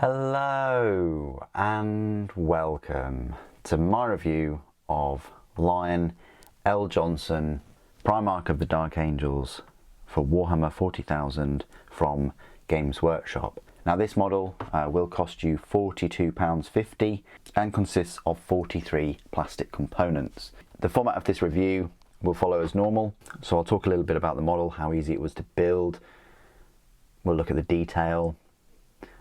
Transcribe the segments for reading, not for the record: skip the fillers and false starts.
Hello and welcome to my review of Lion L. Johnson, Primarch of the Dark Angels for Warhammer 40,000 from Games Workshop. Now this model will cost you £42.50 and consists of 43 plastic components. The format of this review will follow as normal, so I'll talk a little bit about the model, how easy it was to build, we'll look at the detail,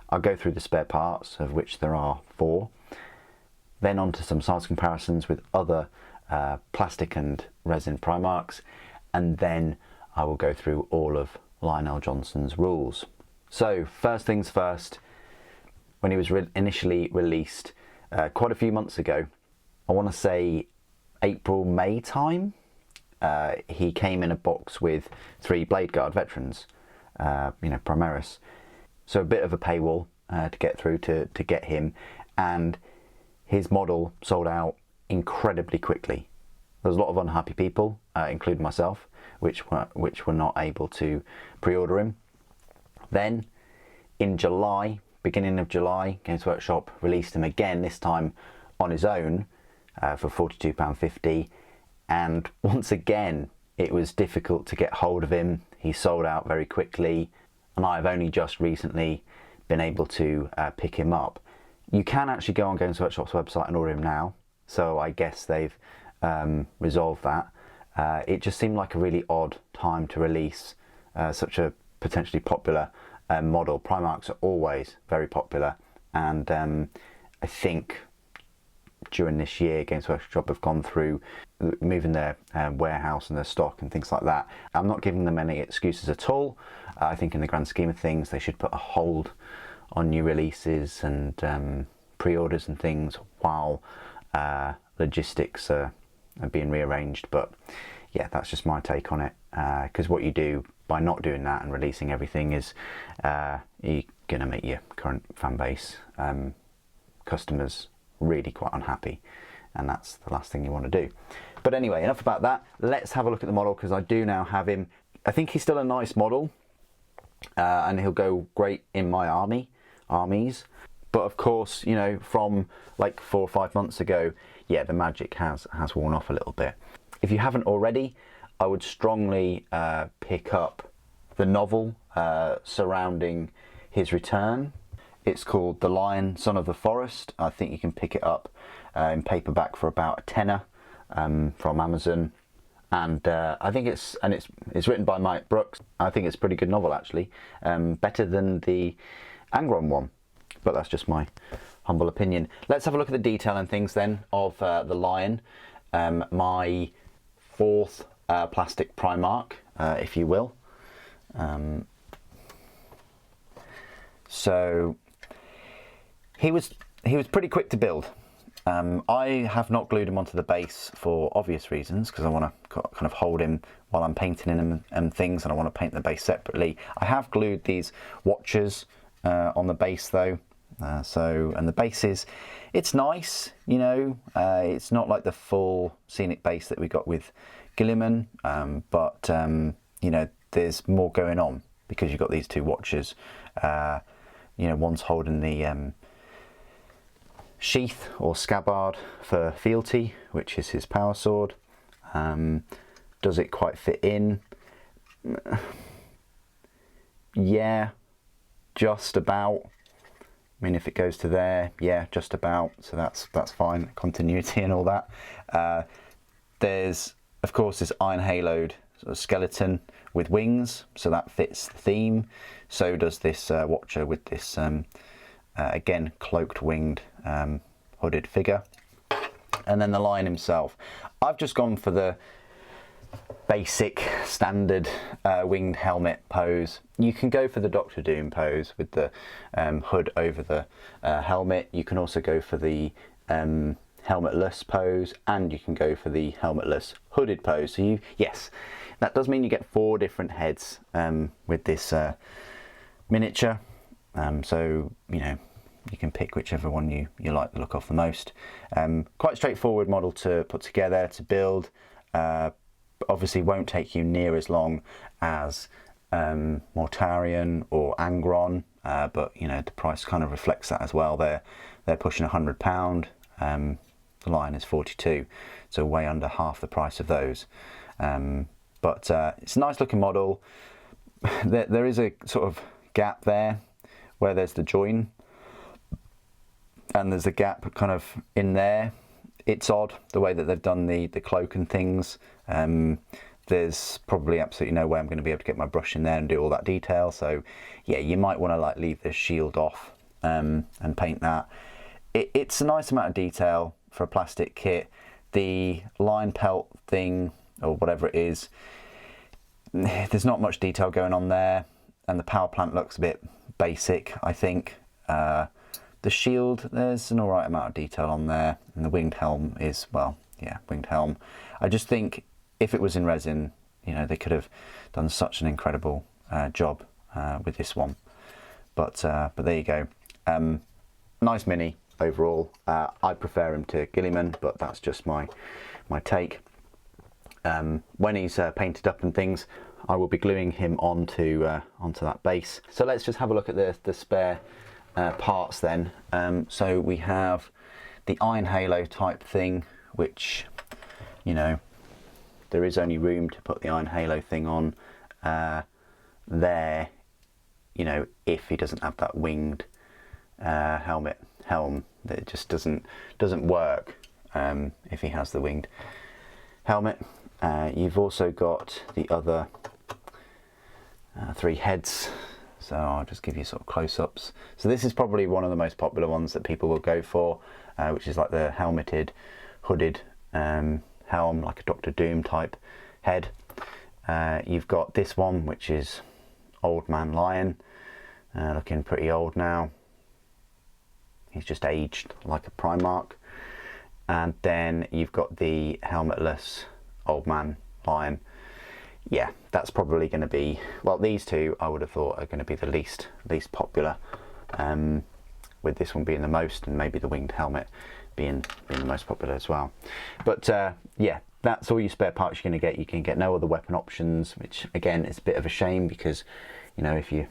I'll go through the spare parts, of which there are 4, then on to some size comparisons with other plastic and resin Primarchs, and then I will go through all of Lion L. Johnson's rules. So first things first, when he was initially released quite a few months ago, I want to say April, May time, he came in a box with 3 Blade Guard veterans, Primarchs. So a bit of a paywall to get through to get him, and his model sold out incredibly quickly. There was a lot of unhappy people, including myself, which were not able to pre-order him. Then in July, beginning of July, Games Workshop released him again, this time on his own for £42.50, and once again it was difficult to get hold of him. He sold out very quickly, and I've only just recently been able to pick him up. You can actually go on Games Workshop's website and order him now, so I guess they've resolved that. It just seemed like a really odd time to release such a potentially popular model. Primarchs are always very popular, and I think during this year Games Workshop have gone through moving their warehouse and their stock and things like that. I'm not giving them any excuses at all. I think in the grand scheme of things they should put a hold on new releases and pre-orders and things while logistics are being rearranged. But yeah, that's just my take on it, because what you do by not doing that and releasing everything is you're going to make your current fan base, customers, really quite unhappy, and that's the last thing you want to do. But anyway, enough about that. Let's have a look at the model, because I do now have him. I think he's still a nice model, and he'll go great in my armies. But of course, you know, from like 4 or 5 months ago, yeah, the magic has worn off a little bit. If you haven't already, I would strongly pick up the novel surrounding his return. It's called The Lion, Son of the Forest. I think you can pick it up in paperback for about a tenner from Amazon, and I think it's written by Mike Brooks. I think it's a pretty good novel actually, better than the Angron one, but that's just my humble opinion. Let's have a look at the detail and things then of the Lion, my 4th plastic Primarch, if you will. So he was pretty quick to build. I have not glued him onto the base for obvious reasons, because I want to kind of hold him while I'm painting him and things, and I want to paint the base separately. I have glued these watchers on the base though, and the base it's nice, you know, it's not like the full scenic base that we got with Guilliman, but you know, there's more going on because you've got these 2 watchers. You know, one's holding the sheath or scabbard for fealty, which is his power sword. Does it quite fit in? Yeah, just about. I mean, if it goes to there, yeah, just about. So that's fine. Continuity and all that. There's of course this iron haloed sort of skeleton with wings, so that fits the theme. So does this watcher with this again cloaked winged hooded figure, and then the Lion himself. I've just gone for the basic standard winged helmet pose. You can go for the Doctor Doom pose with the hood over the helmet. You can also go for the helmetless pose, and you can go for the helmetless hooded pose. So yes, that does mean you get 4 different heads with this miniature. So you know, you can pick whichever one you like the look of the most. Quite straightforward model to put together, to build. Obviously won't take you near as long as Mortarion or Angron. but you know, the price kind of reflects that as well. They're pushing £100. The Lion is 42, so way under half the price of those. But it's a nice looking model. There is a sort of gap there where there's the join, and there's a gap kind of in there. It's odd the way that they've done the cloak and things. There's probably absolutely no way I'm going to be able to get my brush in there and do all that detail. So yeah, you might want to like leave the shield off and paint that. It's a nice amount of detail for a plastic kit. The line pelt thing, or whatever it is, there's not much detail going on there, and the power plant looks a bit basic, I think. The shield, there's an alright amount of detail on there, and the winged helm is, well, yeah, winged helm. I just think if it was in resin, you know, they could have done such an incredible job with this one. But there you go. Nice mini overall. I prefer him to Guilliman, but that's just my take. When he's painted up and things, I will be gluing him onto that base. So let's just have a look at the spare parts then. So we have the Iron Halo type thing, which, you know, there is only room to put the Iron Halo thing on there, you know, if he doesn't have that winged helm, that it just doesn't work if he has the winged helmet. You've also got the other 3 heads, so I'll just give you sort of close-ups. So this is probably one of the most popular ones that people will go for, which is like the helmeted, hooded helm, like a Doctor Doom type head. You've got this one, which is Old Man Lion, looking pretty old now. He's just aged like a Primarch. And then you've got the helmetless Old Man Lion. Yeah, that's probably going to be, well, these two I would have thought are going to be the least popular, with this one being the most, and maybe the winged helmet being the most popular as well. But yeah, that's all your spare parts you're going to get. You can get no other weapon options, which again is a bit of a shame, because, you know, if you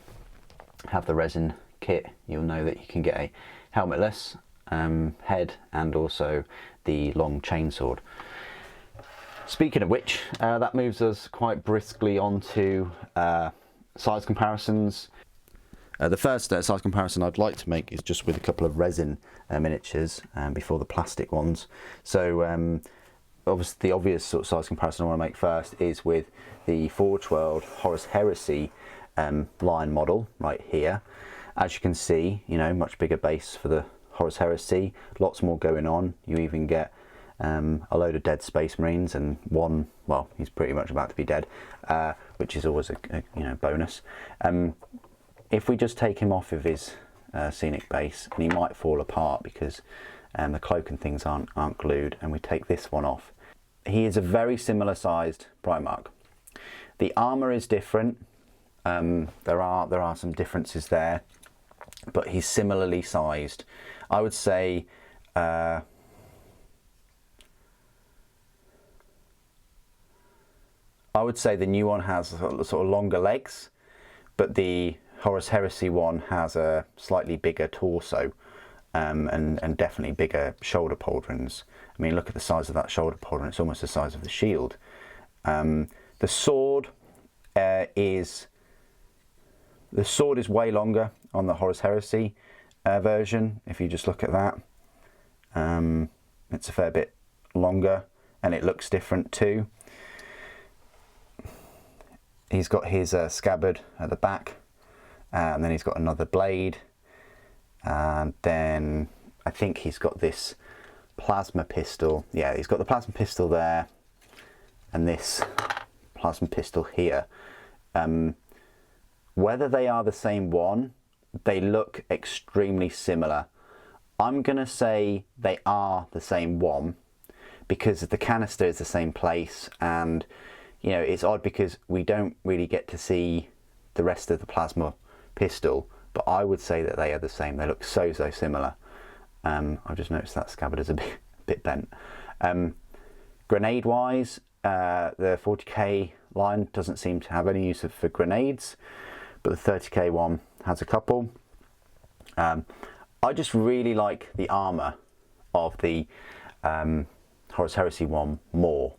have the resin kit, you'll know that you can get a helmetless head and also the long chainsword. Speaking of which, that moves us quite briskly onto size comparisons. The first size comparison I'd like to make is just with a couple of resin miniatures before the plastic ones. So obviously the obvious sort of size comparison I want to make first is with the Forge World Horus Heresy line model right here. As you can see, you know, much bigger base for the Horus Heresy, lots more going on. You even get a load of dead Space Marines, and one, well, he's pretty much about to be dead, which is always a you know, bonus. If we just take him off of his scenic base, and he might fall apart because the cloak and things aren't glued, and we take this one off, he is a very similar sized Primarch. The armor is different. There are some differences there, but he's similarly sized. I would say the new one has sort of longer legs, but the Horus Heresy one has a slightly bigger torso, and definitely bigger shoulder pauldrons. I mean, look at the size of that shoulder pauldron, it's almost the size of the shield. The sword is way longer on the Horus Heresy version. If you just look at that, it's a fair bit longer, and it looks different too. He's got his scabbard at the back, and then he's got another blade, and then I think he's got this plasma pistol. Yeah, he's got the plasma pistol there, and this plasma pistol here. Whether they are the same one, they look extremely similar. I'm gonna say they are the same one, because the canister is the same place, and you know, it's odd because we don't really get to see the rest of the plasma pistol, but I would say that they are the same. They look so similar. I've just noticed that scabbard is a bit bent. Grenade wise, the 40k line doesn't seem to have any use for grenades, but the 30k one has a couple. I just really like the armour of the Horus Heresy one more.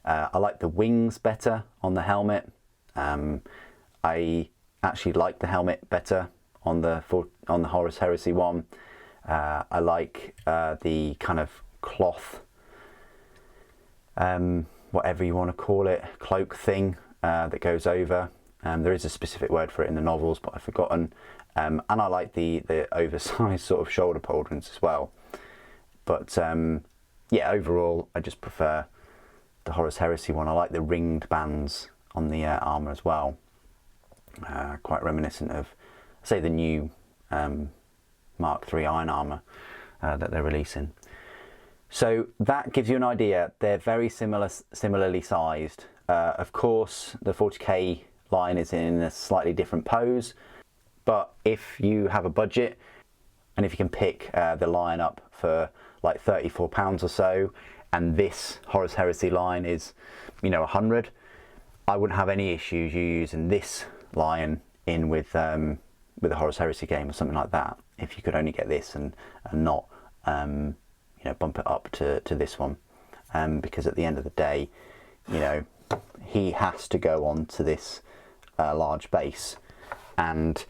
I like the wings better on the helmet. I actually like the helmet better on the Horus Heresy one. I like the kind of cloth, whatever you want to call it, cloak thing that goes over. There is a specific word for it in the novels, but I've forgotten. And I like the oversized sort of shoulder pauldrons as well. But yeah, overall, I just prefer the Horus Heresy one. I like the ringed bands on the armour as well. Quite reminiscent of, say, the new Mark III iron armour that they're releasing. So that gives you an idea. They're very similarly sized. Of course, the 40k line is in a slightly different pose, but if you have a budget and if you can pick the line up for like £34 or so, and this Horus Heresy line is, you know, 100, I wouldn't have any issues you using this line in with a Horus Heresy game or something like that, if you could only get this and not you know, bump it up to this one, because at the end of the day, you know, he has to go on to this large base, and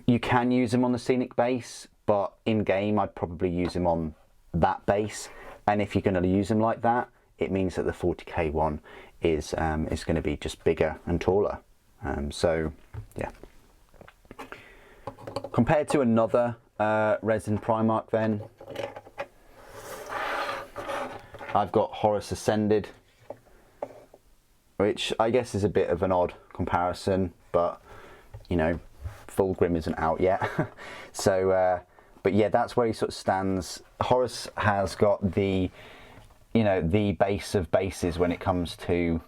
you can use him on the scenic base, but in game I'd probably use him on that base. And if you're going to use him like that, it means that the 40k one is going to be just bigger and taller. So yeah, compared to another resin Primarch, then I've got Horus Ascended, which I guess is a bit of an odd comparison, but you know, Fulgrim isn't out yet. So but yeah, that's where he sort of stands. Horus has got the, you know, the base of bases when it comes to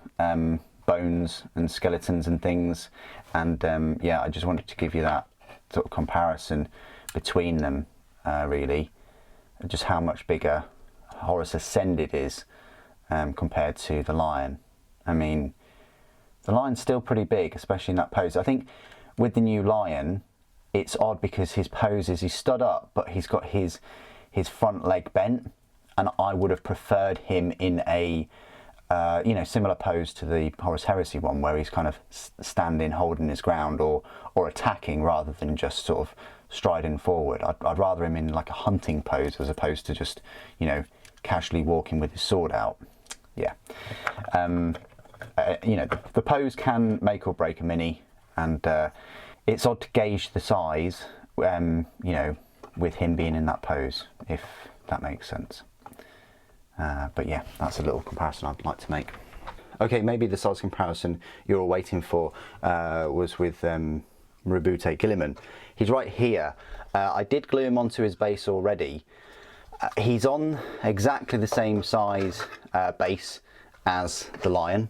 bones and skeletons and things, and yeah, I just wanted to give you that sort of comparison between them, really, just how much bigger Horus Ascended is compared to the Lion. I mean, the Lion's still pretty big, especially in that pose. I think with the new Lion, it's odd because his pose is, he's stood up, but he's got his front leg bent, and I would have preferred him in a you know, similar pose to the Horus Heresy one, where he's kind of standing, holding his ground, or attacking rather than just sort of striding forward. I'd rather him in like a hunting pose as opposed to just, you know, casually walking with his sword out. Yeah. You know, the pose can make or break a mini, and it's odd to gauge the size, you know, with him being in that pose, if that makes sense. But yeah, that's a little comparison I'd like to make. Okay, maybe the size comparison you're all waiting for was with Rabute Guilliman. He's right here. I did glue him onto his base already. He's on exactly the same size base as the Lion,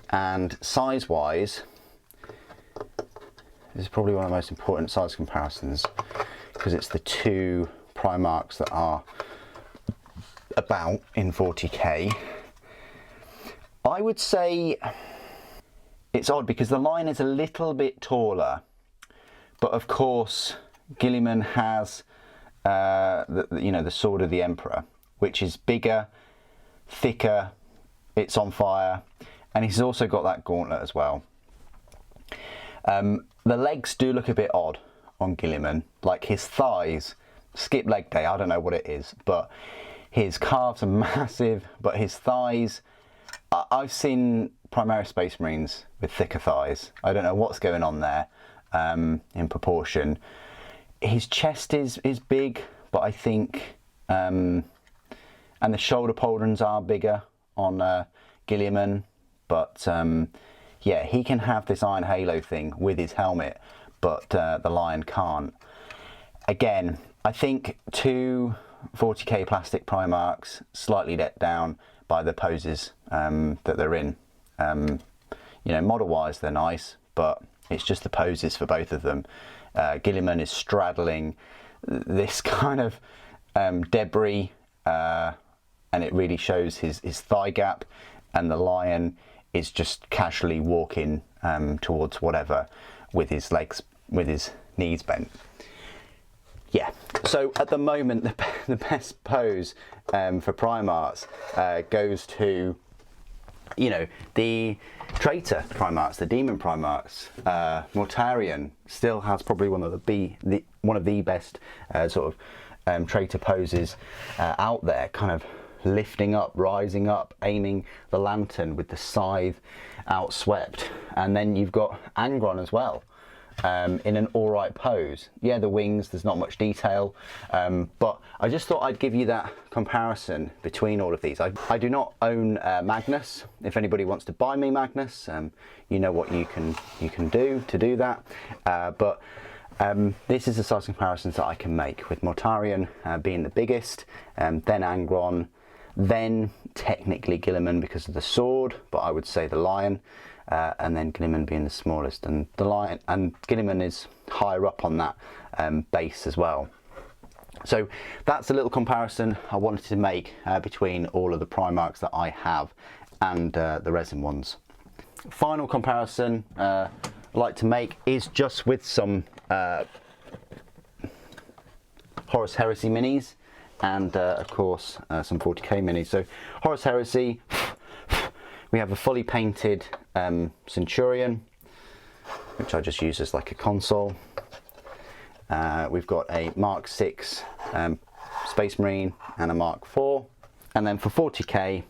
and size-wise, this is probably one of the most important size comparisons, because it's the two Primarchs that are about in 40k. I would say it's odd because the Lion is a little bit taller, but of course Guilliman has you know, the Sword of the Emperor, which is bigger, thicker, it's on fire, and he's also got that gauntlet as well. The legs do look a bit odd on Guilliman, like his thighs, skip leg day, I don't know what it is, but his calves are massive, but his thighs, I've seen Primaris Space Marines with thicker thighs. I don't know what's going on there in proportion. His chest is big, but I think, and the shoulder pauldrons are bigger on Guilliman, but yeah, he can have this Iron Halo thing with his helmet, but the Lion can't. Again, I think two 40k plastic Primarchs slightly let down by the poses that they're in. You know, model-wise they're nice, but it's just the poses for both of them. Guilliman is straddling this kind of debris, and it really shows his thigh gap, and the Lion is just casually walking towards whatever with his legs, with his knees bent. Yeah, so at the moment the best pose for Primarchs goes to, you know, the traitor Primarchs, the demon Primarchs. Mortarion still has probably one of the best sort of traitor poses out there, kind of lifting up, rising up, aiming the lantern with the scythe outswept. And then you've got Angron as well, in an alright pose. Yeah, the wings, there's not much detail, but I just thought I'd give you that comparison between all of these. I do not own Magnus. If anybody wants to buy me Magnus, you know what you can do to do that, but this is the size comparisons that I can make, with Mortarion being the biggest, then Angron, then technically Guilliman because of the sword, but I would say the lion, and then Guilliman being the smallest, and the lion and Guilliman is higher up on that base as well. So that's a little comparison I wanted to make between all of the Primarchs that I have and the resin ones. Final comparison I'd like to make is just with some Horus Heresy minis, and of course some 40k minis. So Horus Heresy, we have a fully painted Centurion, which I just use as like a console. We've got a Mark 6 Space Marine and a Mark 4, and then for 40k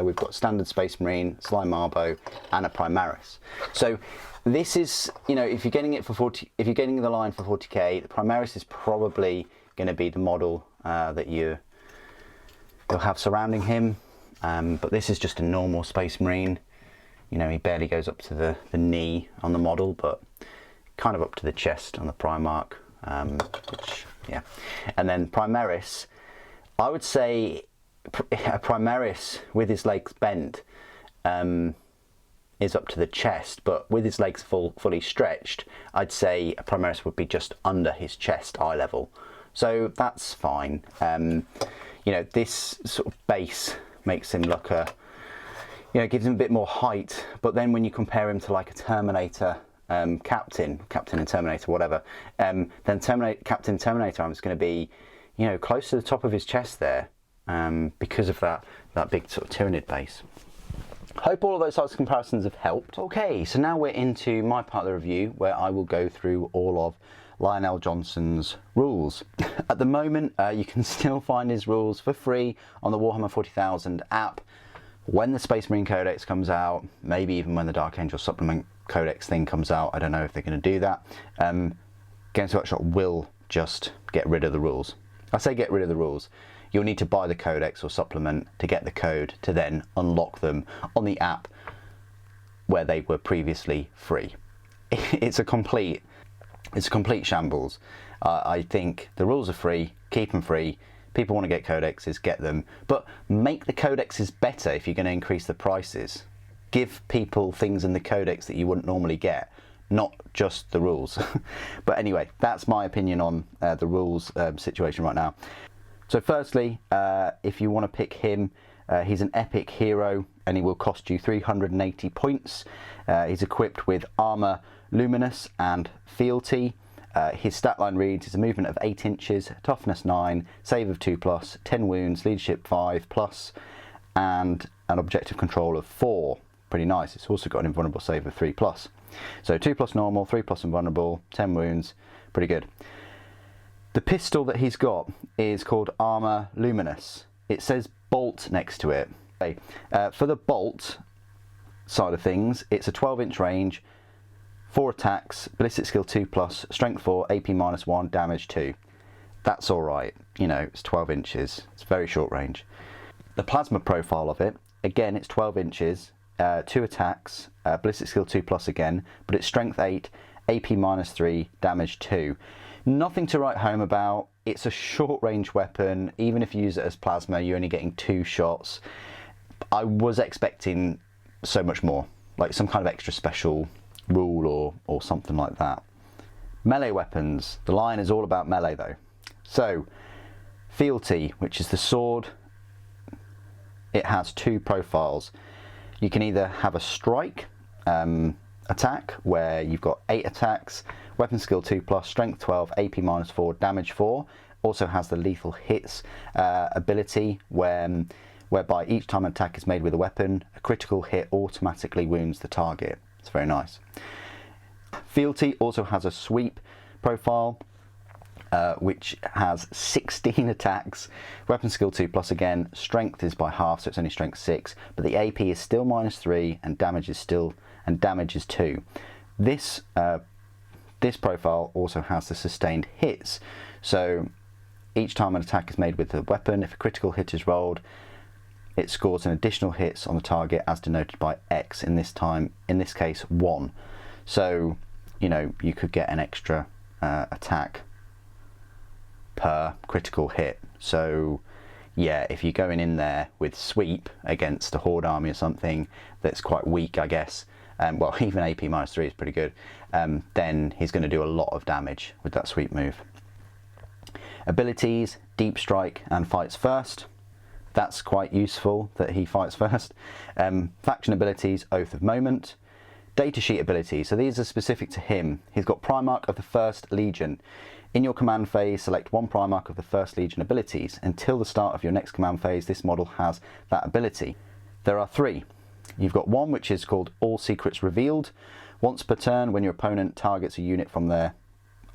we've got standard Space Marine, Slime Marbo, and a Primaris. So this is, you know, if you're getting it for 40, if you're getting the line for 40k, the Primaris is probably going to be the model that you'll have surrounding him. But this is just a normal Space Marine. You know, he barely goes up to the knee on the model, but kind of up to the chest on the Primarch. Which, yeah. And then Primaris, I would say a Primaris with his legs bent is up to the chest, but with his legs fully stretched, I'd say a Primaris would be just under his chest, eye level. So that's fine. You know, this sort of base makes him look you know, gives him a bit more height, but then when you compare him to like a Terminator Captain and Terminator, whatever, then Captain Terminator arm is going to be, you know, close to the top of his chest there, because of that big sort of Tyranid base. Hope all of those types of comparisons have helped. Okay, so now we're into my part of the review where I will go through all of Lionel Johnson's rules. At the moment, you can still find his rules for free on the Warhammer 40,000 app. When the Space Marine Codex comes out, maybe even when the Dark Angel Supplement Codex thing comes out, I don't know if they're going to do that. Games Workshop will just get rid of the rules. I say get rid of the rules. You'll need to buy the Codex or Supplement to get the code to then unlock them on the app where they were previously free. It's a complete shambles. I think the rules are free, keep them free. People want to get codexes, get them, but make the codexes better if you're going to increase the prices. Give people things in the codex that you wouldn't normally get, not just the rules. But anyway, that's my opinion on the rules situation right now. So firstly, if you want to pick him, he's an epic hero and he will cost you 380 points. He's equipped with Armour Luminous and Fealty. His stat line reads, it's a movement of 8 inches, toughness 9, save of 2+, 10 wounds, leadership 5+, and an objective control of 4. Pretty nice. It's also got an invulnerable save of 3+. So 2+ normal, 3+ invulnerable, 10 wounds, pretty good. The pistol that he's got is called Armour Luminous. It says bolt next to it. Okay. For the bolt side of things, it's a 12-inch range, 4 attacks, ballistic skill 2+, strength 4, AP -1, damage 2. That's alright, you know, it's 12 inches, it's very short range. The plasma profile of it, again, it's 12 inches, 2 attacks, ballistic skill 2+ again, but it's strength 8, AP -3, damage 2. Nothing to write home about. It's a short range weapon. Even if you use it as plasma, you're only getting 2 shots. I was expecting so much more, like some kind of extra special rule or something like that. Melee weapons. The line is all about melee though. So, Fealty, which is the sword, it has 2 profiles. You can either have a strike attack where you've got 8 attacks weapon skill 2+, strength 12, AP -4, damage 4. Also has the lethal hits ability whereby each time an attack is made with a weapon, a critical hit automatically wounds the target. It's very nice. Fealty also has a sweep profile, which has 16 attacks, weapon skill 2+, again, strength is by half, so it's only strength 6, but the AP is still -3 and damage is 2. This profile also has the sustained hits, so each time an attack is made with a weapon, if a critical hit is rolled, it scores an additional hits on the target as denoted by X, in this case 1. So, you know, you could get an extra attack per critical hit. So yeah, if you're going in there with sweep against a horde army or something that's quite weak, I guess, well, even AP -3 is pretty good, then he's going to do a lot of damage with that sweep move. Abilities, deep strike and fights first. That's quite useful that he fights first. Faction abilities, Oath of Moment. Datasheet abilities, so these are specific to him. He's got Primarch of the 1st Legion. In your command phase, select one Primarch of the 1st Legion abilities. Until the start of your next command phase, this model has that ability. There are 3. You've got one which is called All Secrets Revealed. Once per turn, when your opponent targets a unit from their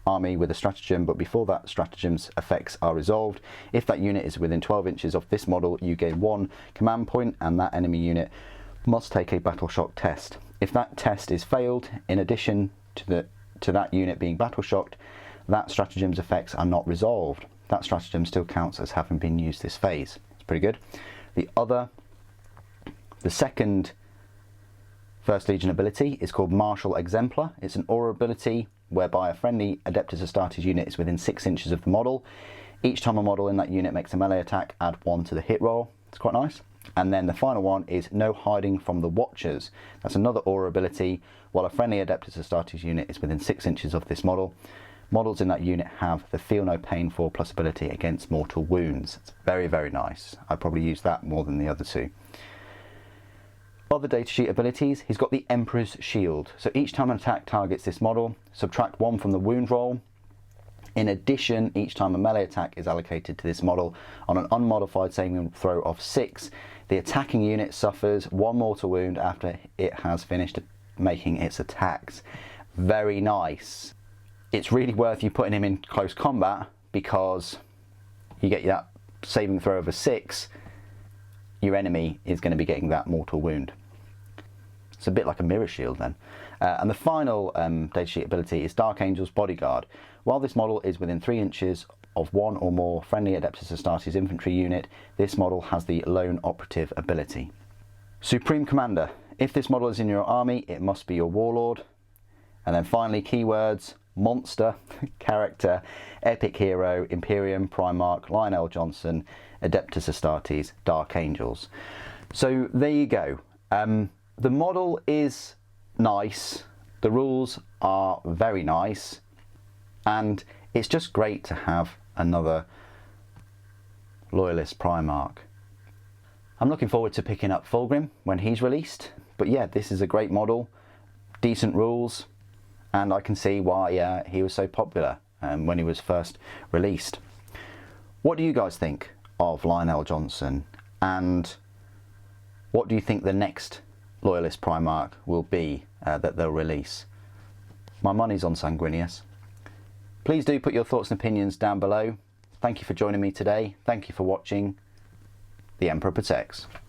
army with a stratagem, but before that stratagem's effects are resolved, if that unit is within 12 inches of this model, you gain 1 command point, and that enemy unit must take a battle shock test. If that test is failed, in addition to that unit being battle shocked, that stratagem's effects are not resolved. That stratagem still counts as having been used this phase. It's pretty good. The second 1st Legion ability is called Martial Exemplar. It's an aura ability whereby a friendly Adeptus Astartes unit is within 6 inches of the model. Each time a model in that unit makes a melee attack, add 1 to the hit roll. It's quite nice. And then the final one is No Hiding from the Watchers. That's another aura ability. While a friendly Adeptus Astartes unit is within 6 inches of this model, models in that unit have the Feel No Pain 4+ ability against mortal wounds. It's very, very nice. I probably use that more than the other 2. Other datasheet abilities, he's got the Emperor's Shield. So each time an attack targets this model, subtract 1 from the wound roll. In addition, each time a melee attack is allocated to this model on an unmodified saving throw of 6, the attacking unit suffers 1 mortal wound after it has finished making its attacks. Very nice. It's really worth you putting him in close combat, because you get that saving throw of a 6, your enemy is going to be getting that mortal wound. It's a bit like a mirror shield then. And the final datasheet ability is Dark Angel's Bodyguard. While this model is within 3 inches of 1 or more friendly Adeptus Astartes infantry unit, this model has the Lone Operative ability. Supreme Commander. If this model is in your army, it must be your warlord. And then finally, keywords: monster, character, epic hero, Imperium, Primarch, Lion L. Johnson, Adeptus Astartes, Dark Angels. So there you go. The model is nice, the rules are very nice, and it's just great to have another Loyalist Primarch. I'm looking forward to picking up Fulgrim when he's released, but yeah, this is a great model, decent rules, and I can see why he was so popular when he was first released. What do you guys think of Lion L. Johnson, and what do you think the next Loyalist Primarch will be that they'll release? My money's on Sanguinius. Please do put your thoughts and opinions down below. Thank you for joining me today. Thank you for watching. The Emperor Protects.